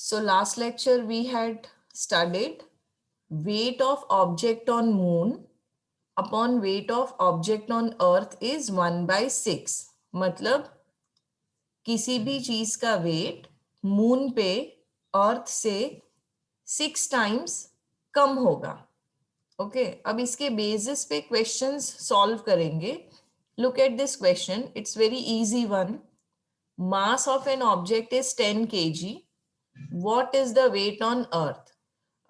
So last lecture we had studied weight of object on moon upon weight of object on earth is 1/6. मतलब किसी भी चीज का wait moon पे अर्थ से 6 टाइम्स कम होगा. ओके अब इसके बेसिस पे क्वेश्चंस सॉल्व करेंगे. Look at this question, it's very easy one. Mass of an object is 10 kg. What is the weight on earth?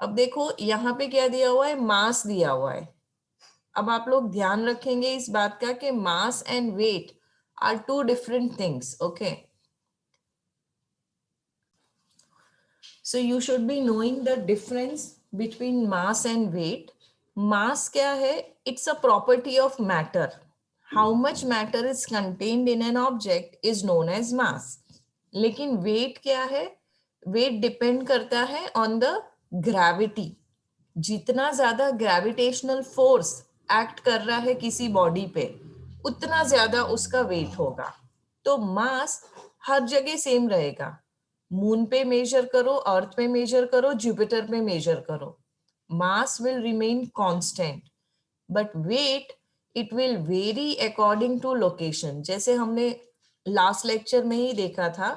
अब देखो यहाँ पे क्या दिया हुआ है, मास दिया हुआ है. अब आप लोग ध्यान रखेंगे इस बात का कि mass and weight are two different things. Okay so you should be knowing the difference between mass and weight. Mass क्या है? It's a property of matter. How much matter is contained in an object is known as mass. लेकिन weight क्या है? Weight depend करता है on the gravity. जितना ज्यादा gravitational force act कर रहा है किसी body पे, उतना ज्यादा उसका weight होगा. तो mass हर जगह सेम रहेगा. मून पे मेजर करो, अर्थ पे मेजर करो, जुपिटर पे मेजर करो, mass will remain constant. But weight it will vary according to location. जैसे हमने लास्ट लेक्चर में ही देखा था,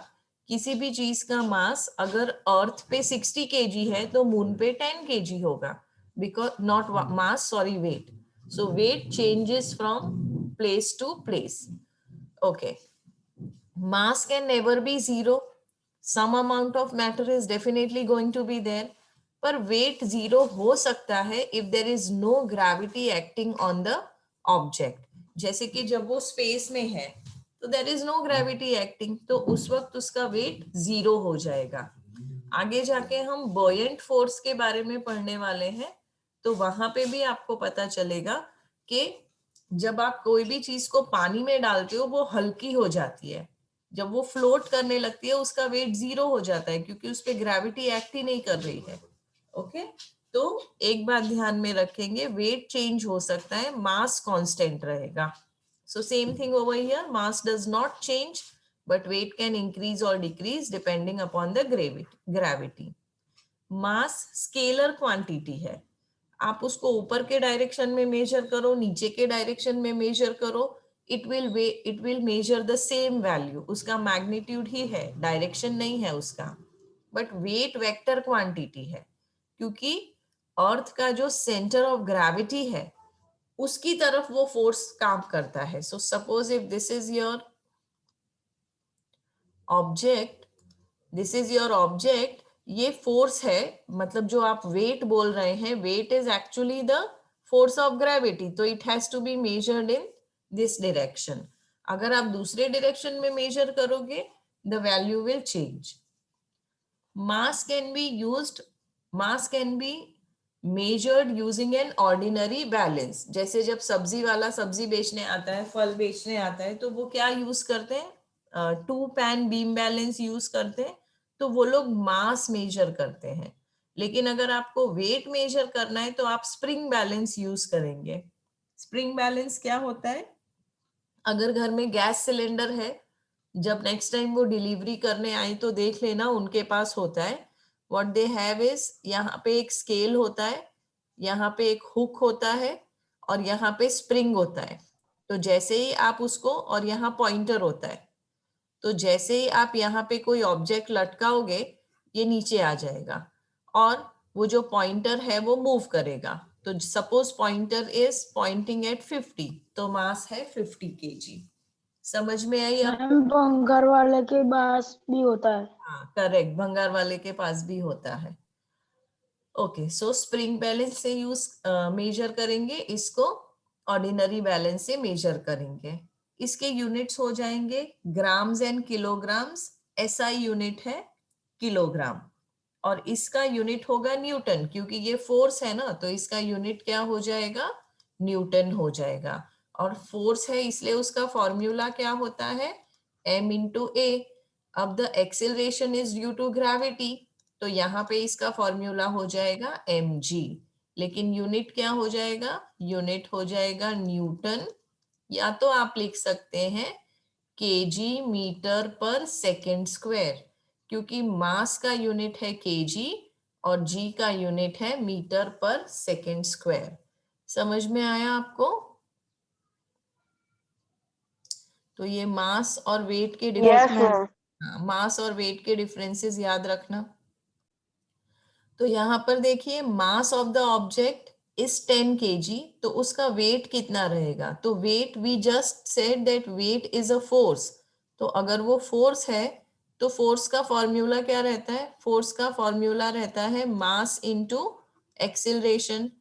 किसी भी चीज का मास अगर अर्थ पे 60 kg है तो मून पे 10 kg होगा. Because not mass, sorry, weight. So weight changes from place to place. Okay, mass can never be zero. Some amount of matter is definitely going to be there. पर weight zero हो सकता है if there is no gravity acting on the object. जैसे कि जब वो space में है तो there is no gravity acting, तो उस वक्त उसका weight zero हो जाएगा. आगे जाके हम buoyant force के बारे में पढ़ने वाले हैं, तो वहां पे भी आपको पता चलेगा कि जब आप कोई भी चीज को पानी में डालते हो वो हल्की हो जाती है. जब वो फ्लोट करने लगती है उसका वेट 0 हो जाता है क्योंकि उस पर ग्रेविटी एक्ट ही नहीं कर रही है. ओके तो एक बात ध्यान में रखेंगे, वेट चेंज हो सकता है, मास कांस्टेंट रहेगा. So same thing over here, mass does not change but weight can increase और decrease depending upon the gravity. Mass scalar quantity है. आप उसको ऊपर के डायरेक्शन में मेजर करो, नीचे के डायरेक्शन में मेजर करो, it will measure the same value. उसका मैग्नीट्यूड ही है, डायरेक्शन नहीं है उसका. बट वेट वेक्टर क्वांटिटी है क्योंकि अर्थ का जो सेंटर ऑफ ग्रेविटी है उसकी तरफ वो फोर्स काम करता है. So suppose if this is your object, this is your object, ये फोर्स है, मतलब जो आप वेट बोल रहे हैं, weight is actually the force of gravity. तो it has to be measured in this direction. अगर आप दूसरे डायरेक्शन में मेजर करोगे the value will change. Mass can be used, mass can be measured using an ordinary balance. जैसे जब सब्जी वाला सब्जी बेचने आता है, फल बेचने आता है, तो वो क्या यूज करते हैं? 2 पैन बीम बैलेंस यूज करते हैं. तो वो लोग मास मेजर करते हैं. लेकिन अगर आपको वेट मेजर करना है तो आप स्प्रिंग बैलेंस यूज करेंगे. स्प्रिंग बैलेंस क्या होता है? अगर घर में गैस सिलेंडर है, जब नेक्स्ट टाइम वो डिलीवरी करने आए तो देख लेना उनके पास होता है. व्हाट दे हैव इज, यहाँ पे एक स्केल होता है, यहाँ पे एक हुक होता है और यहाँ पे स्प्रिंग होता है. तो जैसे ही आप उसको, और यहाँ पॉइंटर होता है, तो जैसे ही आप यहाँ पे कोई ऑब्जेक्ट लटकाओगे ये नीचे आ जाएगा और वो जो पॉइंटर है वो मूव करेगा. तो suppose pointer is pointing eight 50, तो मास है 50 kg. समझ में आई आपको? मैम भंगार वाले के पास भी होता है. हाँ करेक्ट, भंगार वाले के पास भी होता है. ओके सो स्प्रिंग बैलेंस से यूज मेजर करेंगे इसको, ऑर्डिनरी बैलेंस से मेजर करेंगे. इसके यूनिट्स हो जाएंगे grams and kilograms. SI unit है किलोग्राम और इसका यूनिट होगा न्यूटन, क्योंकि ये फोर्स है ना, तो इसका यूनिट क्या हो जाएगा? न्यूटन हो जाएगा. और फोर्स है इसलिए उसका फॉर्मूला क्या होता है? m into a. अब the acceleration is due to gravity, तो यहाँ पे इसका फॉर्मूला हो जाएगा mg. लेकिन यूनिट क्या हो जाएगा? यूनिट हो जाएगा न्यूटन, या तो आप लिख सकते हैं kg मीटर पर सेकेंड स्क्वायर. क्योंकि मास का यूनिट है केजी और जी का यूनिट है मीटर पर सेकेंड स्क्वायर। समझ में आया आपको? तो ये मास और वेट के यस मैम। मास और वेट के डिफरेंसेस याद रखना। तो यहाँ पर देखिए mass of the object is 10 kg, तो उसका वेट कितना रहेगा? तो weight, we just said that weight is a force. तो अगर वो फोर्स है तो फोर्स का फॉर्मूला क्या रहता है? फोर्स का फॉर्मूला रहता है मास इनटू एक्सिलरेशन।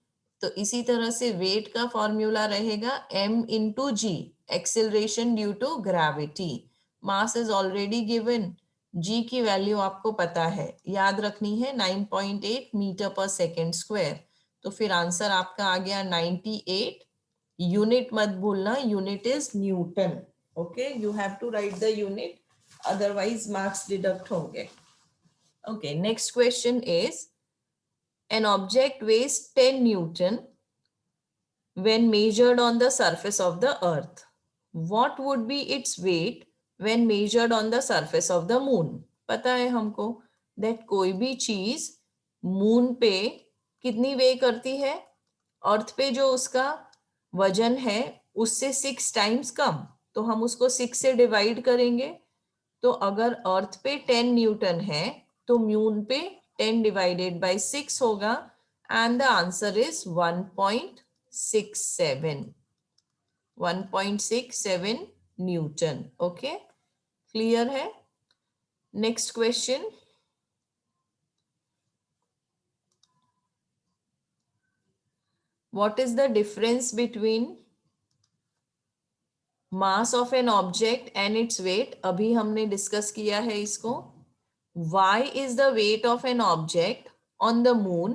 तो इसी तरह से वेट का फॉर्मूला रहेगा m into g, acceleration due to gravity. Mass is already given, g की वैल्यू आपको पता है, याद रखनी है 9.8 मीटर पर सेकेंड स्क्वायर। तो फिर आंसर आपका आ गया 98। यूनिट मत भूलना, unit is newton. Okay, you have to write the unit, otherwise marks deduct होंगे। Okay, next question is an object weighs 10 Newton when measured on the surface of the earth. What would be its weight when measured on the surface of the moon? पता है हमको that कोई भी चीज moon पे कितनी वे करती है? अर्थ पे जो उसका वजन है उससे 6 टाइम्स कम, तो हम उसको 6 से डिवाइड करेंगे। तो अगर अर्थ पे 10 न्यूटन है तो मून पे 10 डिवाइडेड बाय 6 होगा, and the answer is 1.67 newton. Okay, clear है? Next question, what is the difference between mass of an object and its weight? अभी हमने डिस्कस किया है इसको। Why is the weight of an object on the moon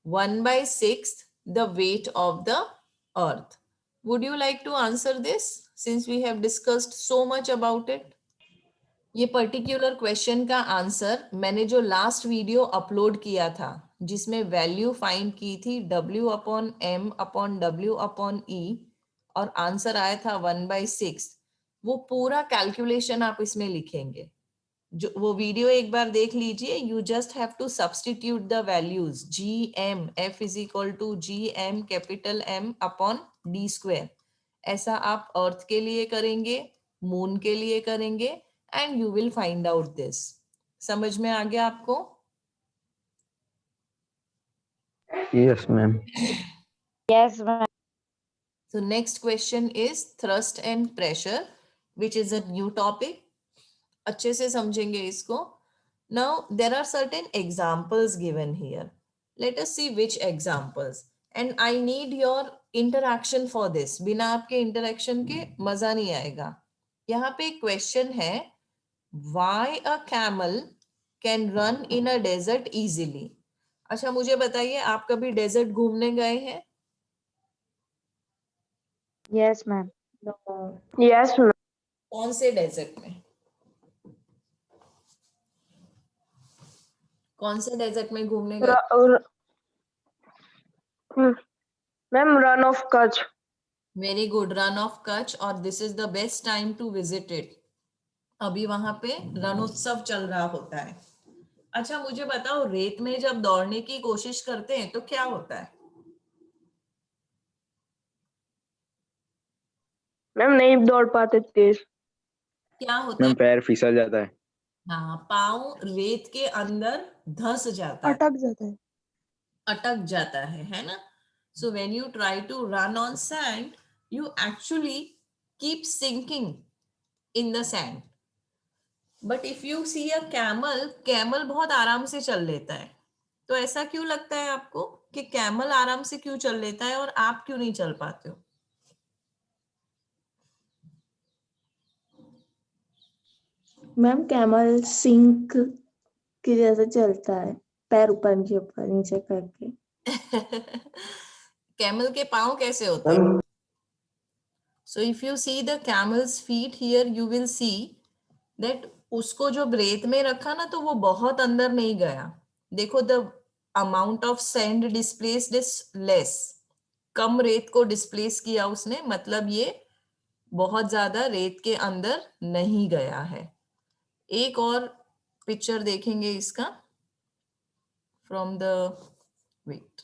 1/6 the weight of the earth? Would you like to answer this since we have discussed so much about it? ये particular question का answer मैंने जो last video upload किया था जिसमें value find की थी W/m/W/E और आंसर आया था 1/6, वो पूरा कैलकुलेशन आप इसमें लिखेंगे। जो वो वीडियो एक बार देख लीजिए। You just have to substitute the values GM, F is equal to GM capital M upon D square. ऐसा आप अर्थ के लिए करेंगे, मून के लिए करेंगे, and you will find out this. समझ में आ गया आपको? Yes ma'am. Yes ma'am. So next question is thrust and pressure, which is a new topic. अच्छे से समझेंगे इसको। Now there are certain examples given here. Let us see which examples. And I need your interaction for this. बिना आपके interaction के मजा नहीं आएगा। यहाँ पे एक question है, why a camel can run in a desert easily? अच्छा मुझे बताइए, आप कभी डेजर्ट घूमने गए हैं? Yes ma'am. Yes ma'am. कौन से डेजर्ट में? कौन से डेजर्ट में घूमने गए? Ma'am Rann of Kutch. Very good, Rann of Kutch, और this is the best time to visit it. अभी वहां पे रणोत्सव चल रहा होता है। अच्छा मुझे बताओ, रेत में जब दौड़ने की कोशिश करते हैं तो क्या होता है? मैम नहीं दौड़ पाते तेज। क्या होता मैम है? पैर फिसल जाता है। हाँ, पाँव रेत के अंदर धंस जाता है, अटक जाता है। अटक जाता है ना? So when you try to run on sand, you actually keep sinking in the sand. But if you see a camel, camel बहुत आराम से चल लेता है। तो ऐसा क्यों लगता है आपको कि कैमल आराम से क्यों चल लेता है और आप क्यों नहीं चल पाते हो? मैम कैमल सिंक की जैसे चलता है, पैर ऊपर नीचे करके। कैमल के पाँव कैसे होते हैं? So if you see the camels feet here, you will see that उसको जो रेत में रखा ना तो वो बहुत अंदर नहीं गया। देखो, the amount of sand displaced is less, कम रेत को डिस्प्लेस किया उसने, मतलब ये बहुत ज्यादा रेत के अंदर नहीं गया है। एक और पिक्चर देखेंगे इसका from the weight.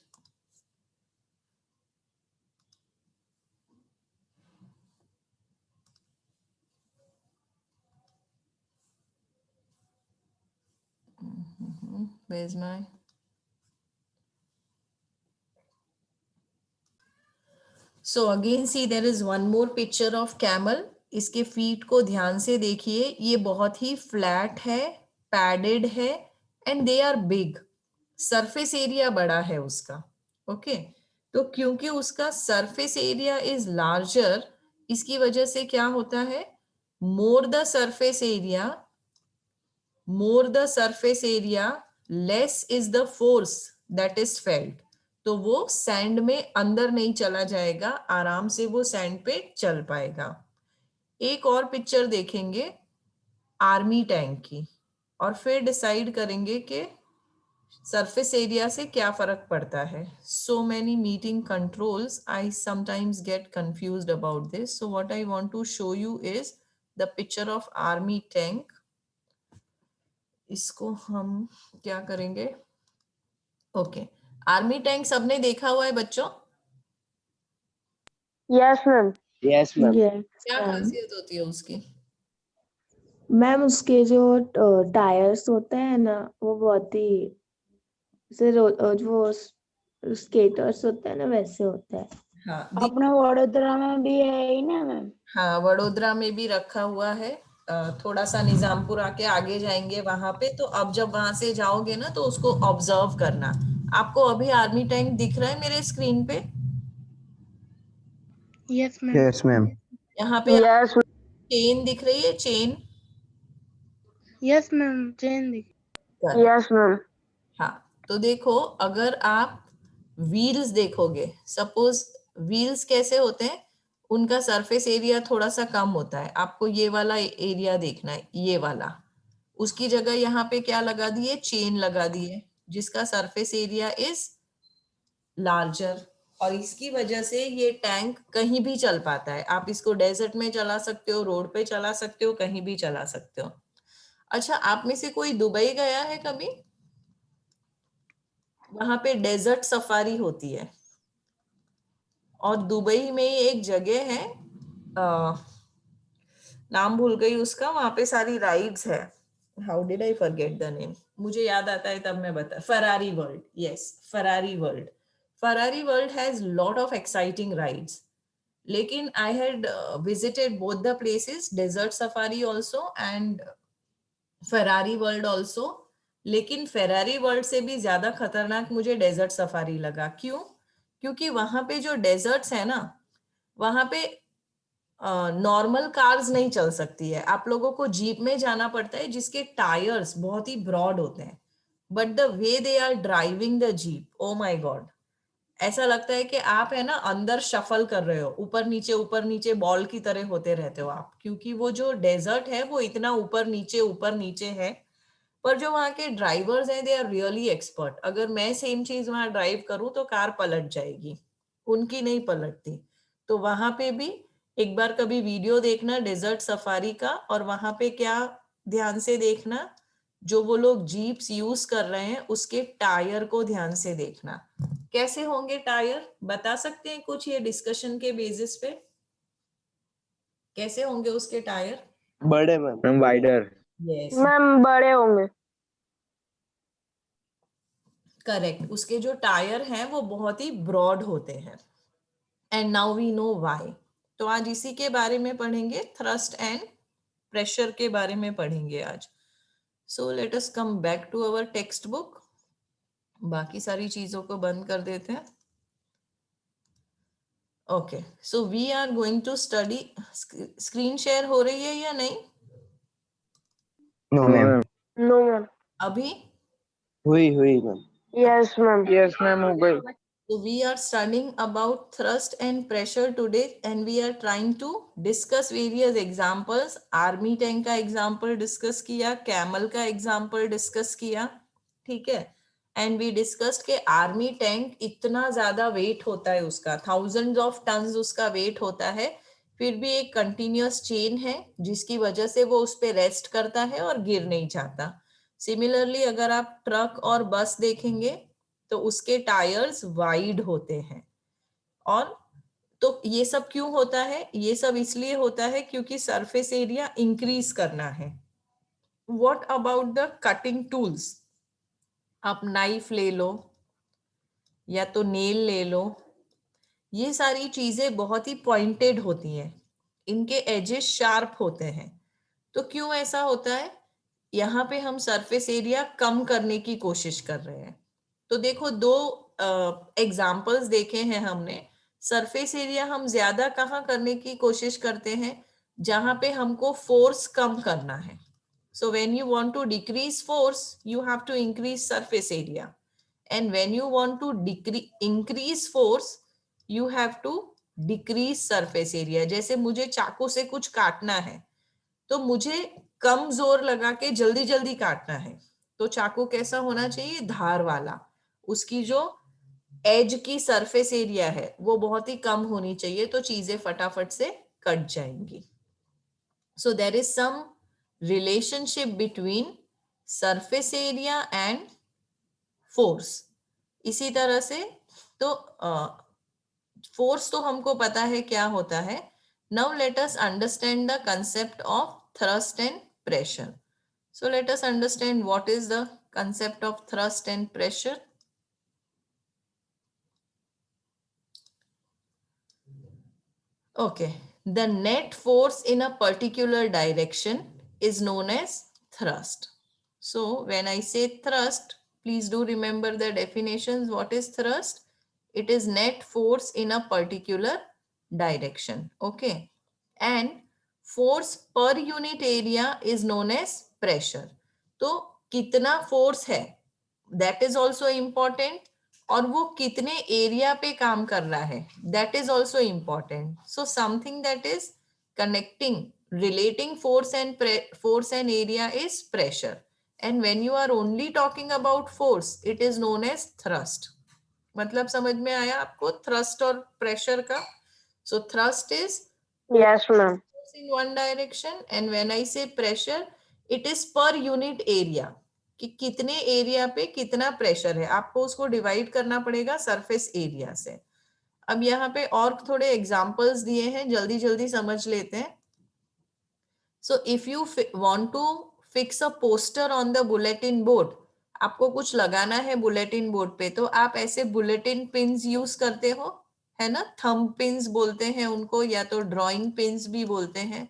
Where's my so again see there is one more picture of camel। इसके फीट को ध्यान से देखिए, ये बहुत ही फ्लैट है, पैडेड है and they are big. Surface area बड़ा है उसका। ओके तो क्योंकि उसका सरफेस एरिया इज लार्जर, इसकी वजह से क्या होता है, more the surface area less is the force that is felt. तो वो सैंड में अंदर नहीं चला जाएगा, आराम से वो सैंड पे चल पाएगा। एक और पिक्चर देखेंगे आर्मी टैंक की और फिर डिसाइड करेंगे कि सरफेस एरिया से क्या फर्क पड़ता है। So many meeting controls, I sometimes get confused about this. So what I want to show you is the picture of army tank. इसको हम क्या करेंगे, ओके आर्मी टैंक सबने देखा हुआ है बच्चों? Yes, ma'am. Yes ma'am. Yes क्या मैम। खासियत होती है उसकी? मैम उसके जो टायर्स होते हैं ना, वो बहुत ही वो स्केटर्स होते हैं ना, वैसे होता है। हाँ अपना वडोदरा में भी है ही ना मैम। हाँ वडोदरा में भी रखा हुआ है। थोड़ा सा निजामपुर आके आगे जाएंगे वहां पे, तो अब जब वहां से जाओगे ना तो उसको ऑब्जर्व करना। आपको अभी आर्मी टैंक दिख रहा है मेरे स्क्रीन पे? Yes ma'am. Yes ma'am. यहाँ पे Yes, चेन दिख रही है, चेन? yes मैम, चेन दिख। Yes ma'am. हाँ तो देखो, अगर आप व्हील्स देखोगे, सपोज व्हील्स कैसे होते हैं, उनका सरफेस एरिया थोड़ा सा कम होता है। आपको ये वाला एरिया देखना है, ये वाला। उसकी जगह यहाँ पे क्या लगा दिए, चेन लगा दिए, जिसका सरफेस एरिया इज लार्जर। और इसकी वजह से ये टैंक कहीं भी चल पाता है। आप इसको डेजर्ट में चला सकते हो, रोड पे चला सकते हो, कहीं भी चला सकते हो। अच्छा, आप में से कोई दुबई गया है कभी? वहां पे डेजर्ट सफारी होती है, और दुबई में ही एक जगह है, नाम भूल गई उसका, वहां पे सारी राइड्स है। How did I forget the name, मुझे याद आता है तब मैं बता। Ferrari World, yes Ferrari World. Ferrari World has lot of exciting rides, लेकिन I had visited both the places, desert safari also and Ferrari World also. लेकिन Ferrari World से भी ज्यादा खतरनाक मुझे डेजर्ट सफारी लगा। क्यों? क्योंकि वहां पे जो डेजर्ट्स है ना, वहां पे नॉर्मल कार्स नहीं चल सकती है। आप लोगों को जीप में जाना पड़ता है, जिसके टायर्स बहुत ही ब्रॉड होते हैं, but the way they are driving the jeep, oh my god, ऐसा लगता है कि आप है ना अंदर शफल कर रहे हो, ऊपर नीचे बॉल की तरह होते रहते हो आप, क्योंकि वो जो डेजर्ट है वो इतना ऊपर नीचे है। पर जो वहाँ के ड्राइवर्स हैं, दे आर रियली एक्सपर्ट। अगर मैं सेम चीज वहां ड्राइव करूं तो कार पलट जाएगी, उनकी नहीं पलटती। तो वहां पे भी एक बार कभी वीडियो देखना डेजर्ट सफारी का, और वहां पे क्या ध्यान से देखना, जो वो लोग जीप्स यूज कर रहे हैं उसके टायर को ध्यान से देखना। कैसे होंगे टायर, बता सकते हैं कुछ ये डिस्कशन के बेसिस पे? कैसे होंगे उसके टायर? बड़े मैम। वाइडर। यस मैम बड़े होंगे। करेक्ट, उसके जो टायर हैं वो बहुत ही ब्रॉड होते हैं। And now we know why. तो आज इसी के बारे में पढ़ेंगे, थ्रस्ट एंड प्रेशर के बारे में पढ़ेंगे आज। So let us come back to our text book. बाकी सारी चीजों को बंद कर देते हैं। Okay so we are going to study. Screen share हो रही है या नहीं नो मैम। No ma'am. अभी? हुई ma'am. Yes ma'am. Yes ma'am हो गई। So we are studying about thrust and pressure today, and we are trying to discuss various examples. Army tank का example discuss किया, camel का example discuss किया, ठीक है। And we discussed कि army tank इतना ज्यादा weight होता है उसका, thousands of tons उसका weight होता है, फिर भी एक continuous chain है जिसकी वजह से वो उस पे रेस्ट करता है और गिर नहीं जाता। सिमिलरली अगर आप ट्रक और बस देखेंगे तो उसके टायर्स वाइड होते हैं। और तो ये सब क्यों होता है? ये सब इसलिए होता है क्योंकि सरफेस एरिया इंक्रीज करना है। What about the cutting tools? आप नाइफ ले लो या तो नेल ले लो, ये सारी चीजें बहुत ही पॉइंटेड होती हैं, इनके एजेस शार्प होते हैं। तो क्यों ऐसा होता है? यहाँ पे हम सरफेस एरिया कम करने की कोशिश कर रहे हैं। तो देखो, दो एग्जाम्पल्स देखे हैं हमने। सरफेस एरिया हम ज्यादा कहाँ करने की कोशिश करते हैं? जहां पे हमको फोर्स कम करना है। So when you want to decrease force, you have to increase surface area. And when you want to increase force, you have to decrease surface area. जैसे मुझे चाकू से कुछ काटना है तो मुझे कम जोर लगा के जल्दी जल्दी काटना है, तो चाकू कैसा होना चाहिए? धार वाला। उसकी जो एज की सरफेस एरिया है वो बहुत ही कम होनी चाहिए, तो चीजें फटाफट से कट जाएंगी। So there is some relationship between surface area and force. इसी तरह से तो फोर्स तो हमको पता है क्या होता है। Now let us understand the concept of thrust and pressure. So let us understand what is the concept of thrust and pressure. Okay, the net force in a particular direction is known as thrust. So when I say thrust, please do remember the definitions. What is thrust? It is net force in a particular direction. Okay, and force पर unit area is known as pressure. तो कितना force है that is also important, और वो कितने area पे काम कर रहा है that is also important. So something that is connecting relating force and area is pressure, and when you are only talking about force it is known as thrust. मतलब समझ में आया आपको थ्रस्ट और प्रेशर का? So thrust is Yes, ma'am. in one direction, and when I say pressure it is per unit area, कि कितने area पे कितना प्रेशर है, आपको उसको डिवाइड करना पड़ेगा सरफेस एरिया से। अब यहाँ पे और थोड़े एग्जांपल्स दिए हैं, जल्दी जल्दी समझ लेते हैं। So if you want to fix a poster on the bulletin board, आपको कुछ लगाना है बुलेटिन बोर्ड पे, तो आप ऐसे बुलेटिन पिन्स यूज करते हो, है ना? थंब पिन्स बोलते हैं उनको, या तो ड्राइंग पिन्स भी बोलते हैं।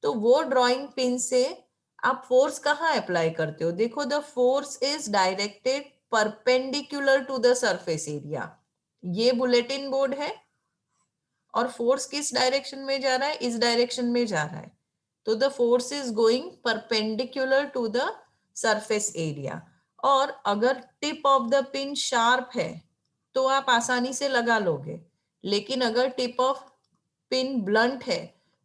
तो वो ड्राइंग पिन से आप फोर्स कहाँ अप्लाई करते हो? देखो, the force is directed perpendicular to the surface area. ये बुलेटिन बोर्ड है और फोर्स किस डायरेक्शन में जा रहा है? इस डायरेक्शन में जा रहा है, तो the force is going perpendicular to the surface area. और अगर tip of the pin sharp है तो आप आसानी से लगा लोगे, लेकिन अगर टिप ऑफ पिन ब्लंट है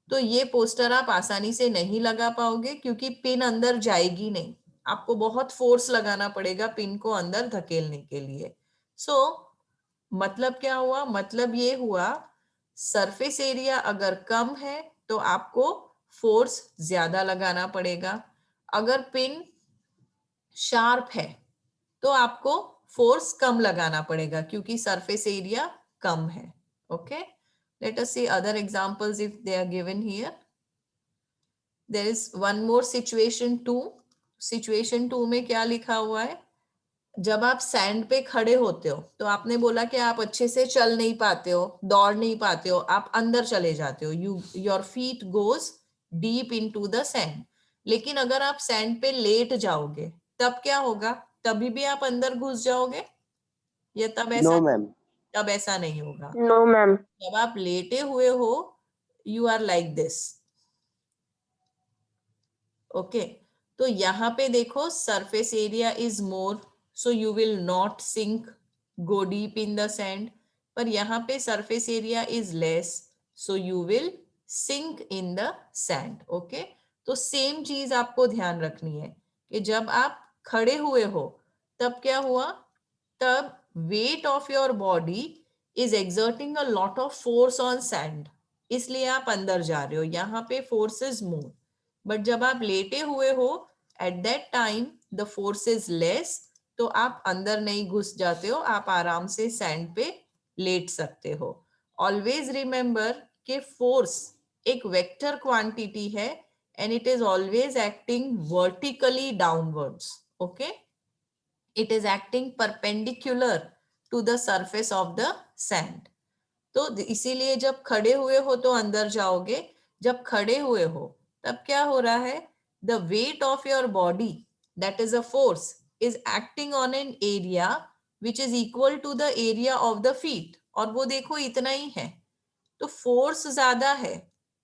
तो ये पोस्टर आप आसानी से नहीं लगा पाओगे, क्योंकि पिन अंदर जाएगी नहीं, आपको बहुत फोर्स लगाना पड़ेगा पिन को अंदर धकेलने के लिए। सो मतलब क्या हुआ? मतलब ये हुआ सरफेस एरिया अगर कम है तो आपको फोर्स ज्यादा लगाना पड़ेगा, अगर पिन शार्प है तो आपको फोर्स कम लगाना पड़ेगा क्योंकि सरफेस एरिया कम है। Okay, let us see other examples if they are given here. There is one more situation 2. Situation 2 में क्या लिखा हुआ है? जब आप सैंड पे खड़े होते हो तो आपने बोला कि आप अच्छे से चल नहीं पाते हो, दौड़ नहीं पाते हो, आप अंदर चले जाते हो, your feet goes deep into the sand. लेकिन अगर आप सैंड पे लेट जाओगे तब क्या होगा? तभी भी आप अंदर घुस जाओगे या तब ऐसा? No, ma'am. तब ऐसा नहीं होगा। No, ma'am. जब आप लेटे हुए हो you are like this. Okay, तो यहाँ पे देखो surface area is more, so you will not sink, go deep in the sand. पर यहाँ पे surface area is less, so you will sink in the sand. Okay, तो same चीज आपको ध्यान रखनी है कि जब आप खड़े हुए हो तब क्या हुआ? तब weight of your body is exerting a lot of force on sand, इसलिए आप अंदर जा रहे हो, यहाँ पे force is more। बट जब आप लेटे हुए हो at that time the force is less, तो आप अंदर नहीं घुस जाते हो, आप आराम से सैंड पे लेट सकते हो। ऑलवेज रिमेंबर कि फोर्स एक वेक्टर क्वांटिटी है and it is always acting vertically downwards. Okay, it is acting perpendicular to the surface of the sand. तो इसीलिए जब खड़े हुए हो तो अंदर जाओगे, जब खड़े हुए हो तब क्या हो रहा है, the weight of your body, that is a force, is acting on an area which is equal to the area of the feet, और वो देखो इतना ही है, तो फोर्स ज्यादा है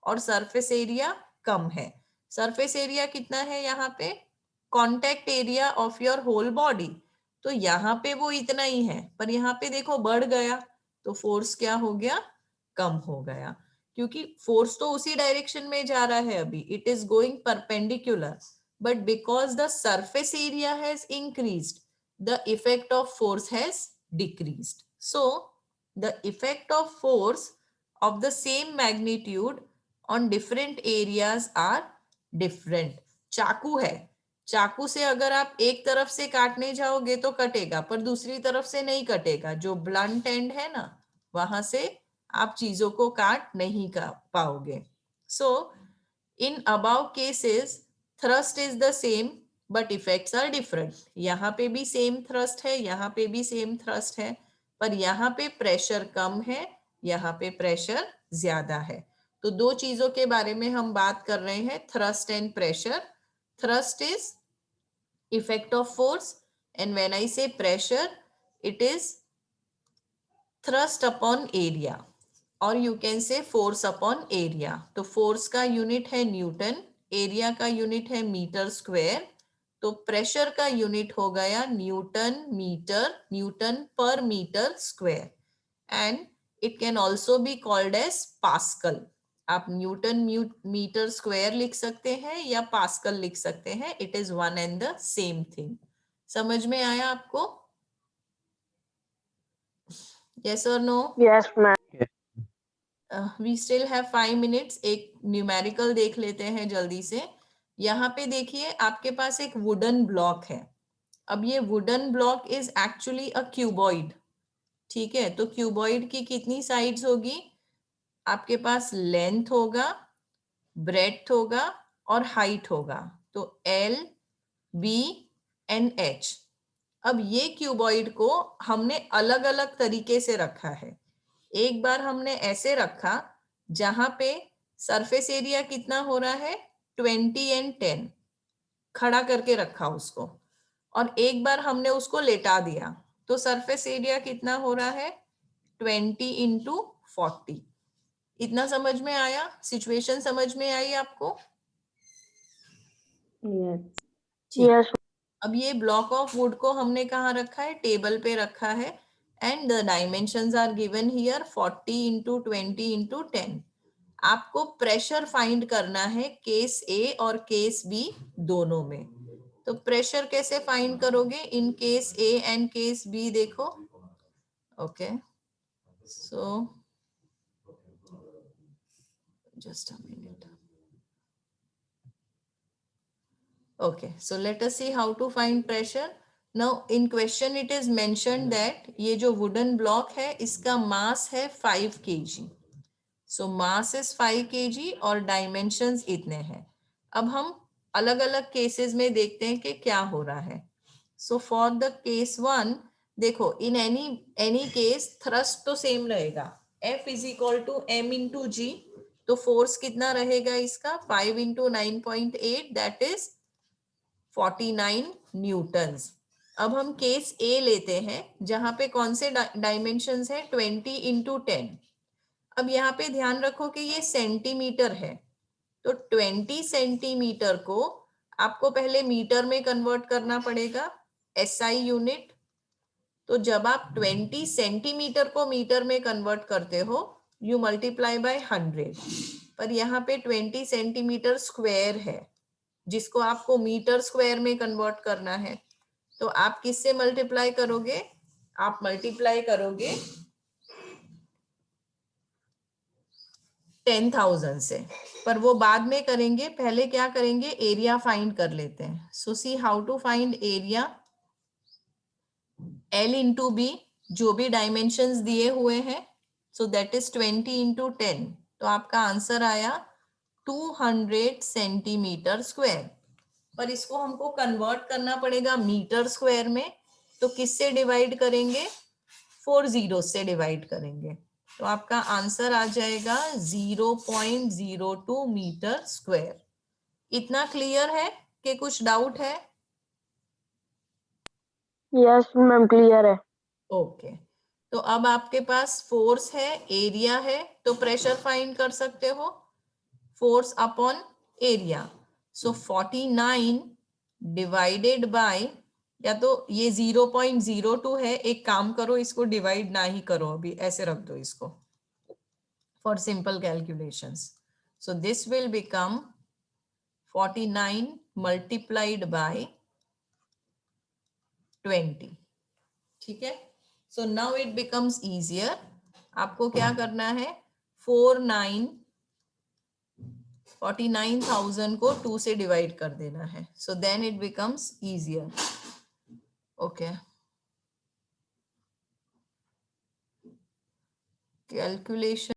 और सरफेस एरिया कम है। सरफेस एरिया कितना है यहाँ पे, contact area of your whole body, तो यहाँ पे वो इतना ही है, पर यहाँ पे देखो बढ़ गया, तो फोर्स क्या हो गया, कम हो गया, क्योंकि फोर्स तो उसी डायरेक्शन में जा रहा है अभी, it is going perpendicular, but because the surface area has increased, the effect of force has decreased. So the effect of force of the same magnitude on different areas are different. चाकू है, चाकू से अगर आप एक तरफ से काटने जाओगे तो कटेगा, पर दूसरी तरफ से नहीं कटेगा, जो ब्लंट एंड है ना वहां से आप चीजों को काट नहीं पाओगे। So in above cases thrust is the same but effects are different. यहाँ पे भी सेम थ्रस्ट है, यहाँ पे भी सेम थ्रस्ट है, पर यहाँ पे प्रेशर कम है, यहाँ पे प्रेशर ज्यादा है। तो दो चीजों के बारे में हम बात कर रहे हैं, thrust and pressure. Thrust is effect of force and when I say pressure it is thrust upon area, और you can say force upon area. तो फोर्स का यूनिट है न्यूटन, एरिया का यूनिट है मीटर स्क्वायर, तो pressure का unit हो गया newton metre, newton per metre square, and it can also be called as Pascal. आप न्यूटन मीटर स्क्वायर लिख सकते हैं या पास्कल लिख सकते हैं, it is one and the same thing. समझ में आया आपको? yes or no? Yes, ma'am. We still have 5 minutes, एक न्यूमेरिकल देख लेते हैं जल्दी से। यहाँ पे देखिए आपके पास एक वुडन ब्लॉक है, अब ये wooden block is actually a cuboid, ठीक है, तो क्यूबॉइड की कितनी साइड्स होगी, आपके पास लेंथ होगा, ब्रेड्थ होगा और हाइट होगा, तो L, B एंड H। अब ये क्यूबॉइड को हमने अलग अलग तरीके से रखा है। एक बार हमने ऐसे रखा जहां पे सरफेस एरिया कितना हो रहा है 20 एंड 10, खड़ा करके रखा उसको, और एक बार हमने उसको लेटा दिया, तो सरफेस एरिया कितना हो रहा है 20 इंटू 40। इतना समझ में आया? सिचुएशन समझ में आई आपको? Yes. Yes. अब ये ब्लॉक ऑफ वुड को हमने कहाँ रखा है, टेबल पे रखा है, and the dimensions are given here 40 into 20 into 10। आपको प्रेशर फाइंड करना है केस ए और केस बी दोनों में। तो प्रेशर कैसे फाइंड करोगे in case A and case B, देखो। Okay, so just a minute. Okay, so let us see how to find pressure. Now in question it is mentioned that ये जो wooden block है इसका mass है 5 kg. So mass is 5 kg और dimensions इतने हैं। अब हम अलग अलग cases में देखते हैं कि क्या हो रहा है। So for the case 1, देखो in any case thrust तो same रहेगा, F is equal to m into g, तो force कितना रहेगा इसका 5 into 9.8, that is 49 न्यूटन्स। अब हम केस ए लेते हैं जहां पे कौन से डायमेंशंस है 20 इंटू 10। अब यहाँ पे ध्यान रखो कि ये सेंटीमीटर है, तो 20 सेंटीमीटर को आपको पहले मीटर में कन्वर्ट करना पड़ेगा, एसआई यूनिट। तो जब आप 20 सेंटीमीटर को मीटर में कन्वर्ट करते हो यू मल्टीप्लाई बाय 100, पर यहाँ पे 20 सेंटीमीटर स्क्वायर है जिसको आपको मीटर स्क्वायर में कन्वर्ट करना है, तो आप किससे मल्टीप्लाई करोगे, आप मल्टीप्लाई करोगे 10,000 से, पर वो बाद में करेंगे, पहले क्या करेंगे, एरिया फाइंड कर लेते हैं. So see how to find area. L into B, जो भी डायमेंशंस दिए हुए हैं, सो दैट इज 20 इंटू 10. तो आपका आंसर आया 200 सेंटीमीटर स्क्वायर. पर इसको हमको कन्वर्ट करना पड़ेगा मीटर स्क्वायर में. तो किससे डिवाइड करेंगे, 4 जीरो से डिवाइड करेंगे. तो आपका आंसर आ जाएगा 0.02 मीटर स्क्वायर. इतना क्लियर है कि कुछ डाउट है? यस मैम क्लियर है. ओके. तो अब आपके पास फोर्स है, एरिया है, तो प्रेशर फाइंड कर सकते हो, force upon area. So 49 divided by, या तो ये 0.02 है, एक काम करो इसको डिवाइड ना ही करो, अभी ऐसे रख दो इसको for simple calculations. So this will become 49 multiplied by 20. ठीक है. So now it becomes easier. आपको क्या करना है, 49,000 को 2 से डिवाइड कर देना है. So then it becomes easier. Okay. Calculation